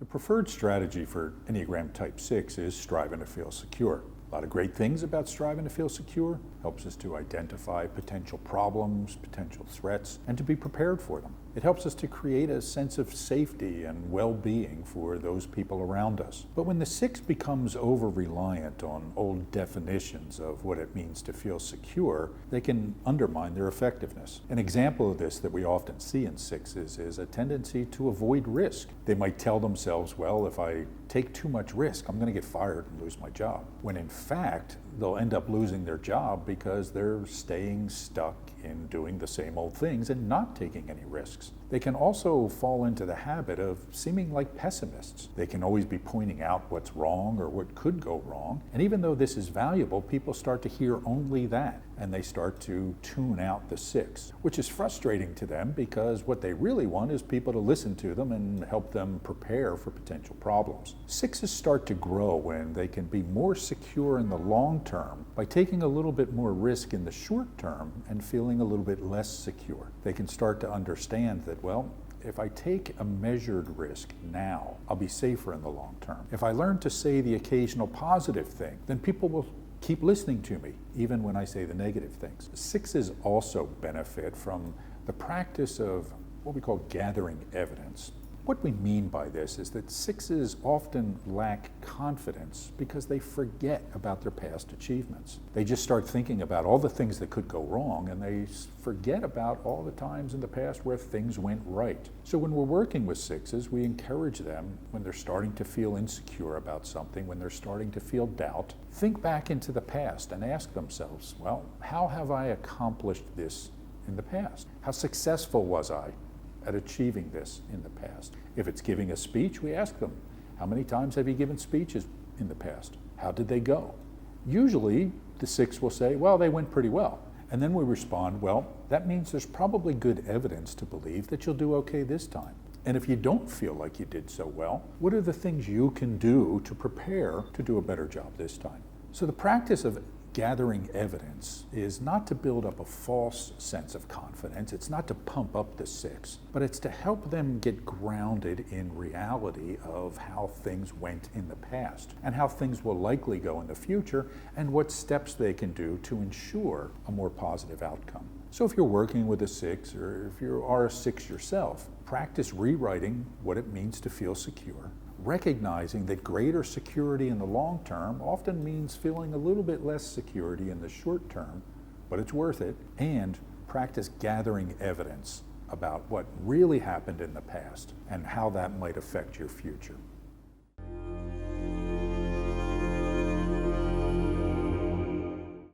The preferred strategy for Enneagram Type 6 is striving to feel secure. A lot of great things about striving to feel secure. Helps us to identify potential problems, potential threats, and to be prepared for them. It helps us to create a sense of safety and well-being for those people around us. But when the 6 becomes over-reliant on old definitions of what it means to feel secure, they can undermine their effectiveness. An example of this that we often see in 6s is a tendency to avoid risk. They might tell themselves, well, if I take too much risk, I'm going to get fired and lose my job. When in fact, they'll end up losing their job because they're staying stuck in doing the same old things and not taking any risks. They can also fall into the habit of seeming like pessimists. They can always be pointing out what's wrong or what could go wrong. And even though this is valuable, people start to hear only that, and they start to tune out the 6, which is frustrating to them because what they really want is people to listen to them and help them prepare for potential problems. 6s start to grow when they can be more secure in the long term by taking a little bit more risk in the short term and feeling a little bit less secure. They can start to understand that, well, if I take a measured risk now, I'll be safer in the long term. If I learn to say the occasional positive thing, then people will keep listening to me, even when I say the negative things. 6s also benefit from the practice of what we call gathering evidence. What we mean by this is that 6s often lack confidence because they forget about their past achievements. They just start thinking about all the things that could go wrong, and they forget about all the times in the past where things went right. So when we're working with 6s, we encourage them when they're starting to feel insecure about something, when they're starting to feel doubt, think back into the past and ask themselves, well, how have I accomplished this in the past? How successful was I at achieving this in the past? If it's giving a speech, we ask them, how many times have you given speeches in the past? How did they go? Usually the 6 will say, well, they went pretty well. And then we respond, well, that means there's probably good evidence to believe that you'll do okay this time. And if you don't feel like you did so well, what are the things you can do to prepare to do a better job this time? So the practice of gathering evidence is not to build up a false sense of confidence. It's not to pump up the 6, but it's to help them get grounded in reality of how things went in the past and how things will likely go in the future and what steps they can do to ensure a more positive outcome. So if you're working with a 6 or if you are a 6 yourself, practice rewriting what it means to feel secure, recognizing that greater security in the long term often means feeling a little bit less security in the short term, but it's worth it, and practice gathering evidence about what really happened in the past and how that might affect your future.